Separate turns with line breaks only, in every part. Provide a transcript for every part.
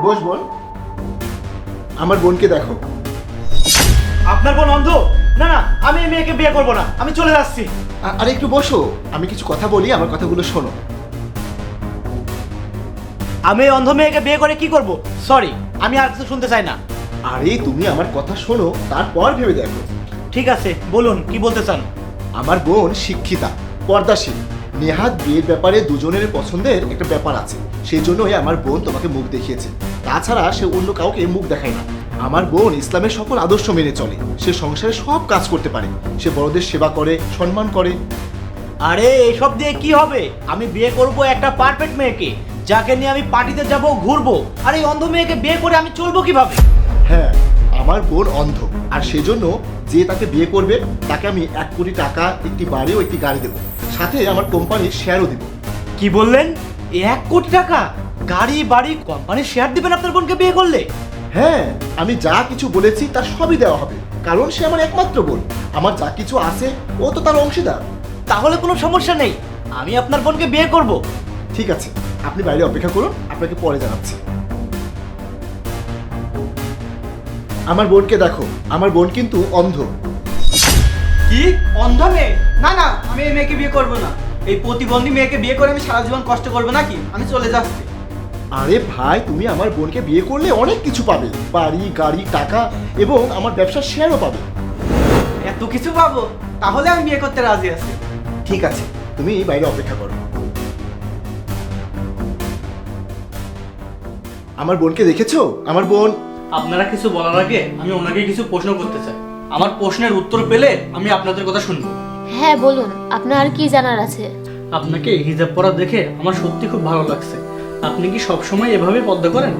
বস বোন। আমার বোনকে দেখো।
আপনার বোন অন্ধ? না না, আমি এই মেয়েকে বিয়ে করব না, আমি চলে যাচ্ছি।
আরে একটু বসো, আমি কিছু কথা বলি, আমার কথাগুলো শোনো।
আমি এই অন্ধ মেয়েকে বিয়ে করে কি করব? সরি, আমি আর কিছু শুনতে চাই না।
আরে তুমি আমার কথা শোনো, তারপর ভেবে দেখো।
ঠিক আছে, বলুন কি বলতে চান।
আমার বোন শিক্ষিতা, পর্দাশীল। নেহাত বিয়ের ব্যাপারে দুজনের পছন্দের একটা ব্যাপার আছে, সেই জন্যই আমার বোন তোমাকে মুখ দেখিয়েছে। তাছাড়া সে অন্য কাউকে মুখ দেখায় না। আমার বোন ইসলামের সকল আদর্শ মেনে চলে। সে সংসারে সব কাজ করতে পারে। সে বড়দের সেবা করে, সম্মান করে।
আরে এইসব দিয়ে কি হবে? আমি বিয়ে করব একটা পারফেক্ট মেয়েকে, যাকে নিয়ে আমি পার্টিতে যাব, ঘুরবো। আর এই অন্ধ মেয়েকে বিয়ে করে আমি চলবো কিভাবে?
হ্যাঁ, আমার বোন অন্ধ, আর সেজন্য যে তাকে বিয়ে করবে তাকে আমি 1 কোটি টাকা, একটি বাড়ি ও একটি গাড়ি দেবো, সাথে আমার কোম্পানির শেয়ারও দেবো।
কি বললেন? 1 কোটি টাকা, গাড়ি, বাড়ি, কোম্পানির শেয়ার দিবেন আপনার বোনকে বিয়ে করলে?
হ্যাঁ, আমি যা কিছু বলেছি তার সবই দেওয়া হবে, কারণ সে আমার একমাত্র বোন। আমার যা কিছু আছে ও তো তার অংশীদার।
তাহলে কোনো সমস্যা নেই, আমি আপনার বোনকে বিয়ে করব।
ঠিক আছে, আপনি বাইরে অপেক্ষা করুন, আপনাকে পরে জানাচ্ছি। আমার বোনকে দেখো, আমার বোন কিন্তু অন্ধ।
কি? অন্ধ মেয়ে? না না, আমি এই মেয়েকে বিয়ে করব না। এই প্রতিবন্ধী মেয়েকে বিয়ে করে আমি সারা জীবন কষ্ট করবো নাকি? আমি চলে যাচ্ছি।
আরে ভাই, তুমি আমার বোনকে বিয়ে করলে অনেক কিছু পাবে, বাড়ি, গাড়ি, টাকা এবং আমার ব্যবসার শেয়ারও পাবে।
এত কিছু পাবো? তাহলে আমি বিয়ে করতে রাজি আছি।
ঠিক আছে, তুমি বাইরে অপেক্ষা করো। আমার বোনকে দেখেছো? আমার বোন।
আপনারা কিছু বলার আগে আমি ওনাকে কিছু প্রশ্ন করতে চাই। আমার প্রশ্নের উত্তর পেলে আমি আপনাদের কথা শুনবো।
হ্যাঁ বলুন, আপনার আর কি জানার আছে?
আপনাকে হিজাব পরা দেখে আমার সত্যি খুব ভালো লাগছে। আপনি কি সবসময় এভাবে পর্দা করেন?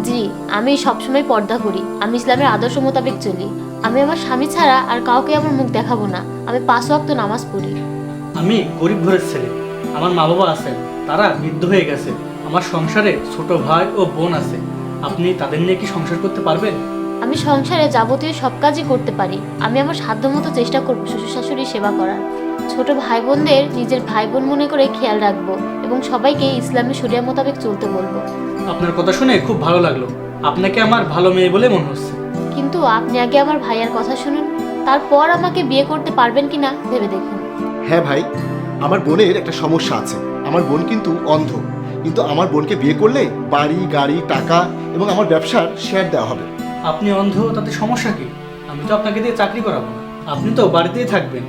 জি, আমি সবসময় পর্দা করি। আমি ইসলামের আদর্শ মোতাবেক চলি। আমি আমার স্বামী ছাড়া আর কাউকে আমার মুখ দেখাবো না। আমি 5 ওয়াক্ত নামাজ পড়ি।
আমি গরিব ঘরের ছেলে। আমার মা বাবা আছেন, তারা বৃদ্ধ হয়ে গেছে। আমার সংসারে ছোট ভাই ও বোন আছে। আপনি তাদের নিয়ে কি সংসার করতে পারবেন?
আমি সংসারে যাবতীয় সব কাজই করতে পারি। আমি আমার সাধ্যমতো চেষ্টা করবো শ্বশুর শাশুড়ির সেবা করার। ছোট ভাই বোনদের নিজের ভাই বোন মনে করে খেয়াল রাখবো এবং সবাইকে ইসলামী শরিয়া মোতাবেক চলতে বলবো।
আপনার কথা শুনে খুব ভালো লাগলো। আপনাকে আমার ভালো মেয়ে বলে মনে হচ্ছে।
কিন্তু আপনি আগে আমার ভাইয়ার কথা শুনুন, তারপর আমাকে বিয়ে করতে পারবেন কিনা ভেবে দেখুন।
হ্যাঁ ভাই, আমার বোনের একটা সমস্যা আছে। আমার বোন কিন্তু অন্ধ, কিন্তু আমার বোনকে বিয়ে করলে বাড়ি, গাড়ি, টাকা এবং আমার ব্যবসার শেয়ার দেওয়া হবে।
আপনি অন্ধ, তাতে সমস্যা কি? আমি তো আপনাকে দিয়ে চাকরি করাবো না। আপনি তো বাড়িতেই থাকবেন।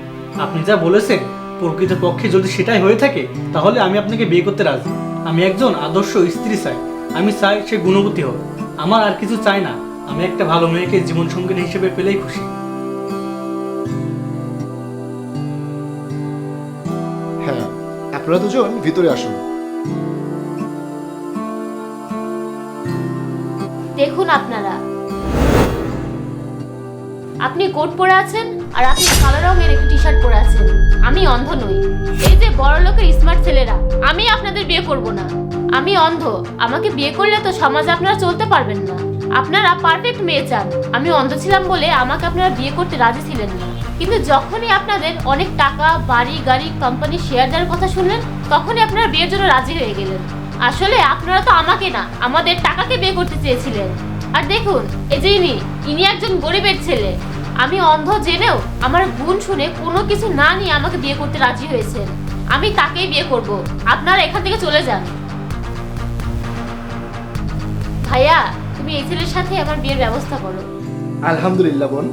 আপনি যা বলেছেন প্রকৃতপক্ষে যদি সেটাই হয়ে থাকে, তাহলে আমি আপনাকে বিয়ে করতে রাজি। আমি একজন আদর্শ স্ত্রী চাই। আমি চাই সে গুণবতী হোক। আমার আর কিছু চাই না। আমি একটা ভালো মেয়েকে জীবন সঙ্গিনী হিসেবে পেলেই খুশি।
হ্যাঁ, আপনারা দুজন ভিতরে আসুন।
দেখুন আপনারা, আপনি কোট পরে আছেন আর আপনি কালো রঙের একটি টি শার্ট পরে আছেন। আমি অন্ধ নই। এই যে বড় লোকের স্মার্ট ছেলেরা, আমি আপনাদের বিয়ে করব না। আমি অন্ধ, আমাকে বিয়ে করলে তো সমাজে আপনারা চলতে পারবেন না। আপনারা পারফেক্ট মেয়ে চান। আমি অন্ধ ছিলাম বলে আমাকে আপনারা বিয়ে করতে রাজি ছিলেন না, কিন্তু যখনই আপনাদের অনেক টাকা, বাড়ি, গাড়ি, কোম্পানি শেয়ার দেওয়ার কথা শুনলেন, তখনই আপনারা বিয়ের জন্য রাজি হয়ে গেলেন। আসলে আপনারা তো আমাকে না, আমাদের টাকাকে বিয়ে করতে চেয়েছিলেন। আর দেখুন, এই যে ইনি একজন গরিবের ছেলে। আমি অন্ধ জেনেও আমার গুণ শুনে কোনো কিছু না নিয়ে আমাকে বিয়ে করতে রাজি হয়েছেন। আমি তাকেই বিয়ে করব। আপনারা এখান থেকে চলে যান। ভাইয়া, তুমি এই ছেলের সাথে আমার বিয়ের ব্যবস্থা করো।
আলহামদুলিল্লাহ বোন,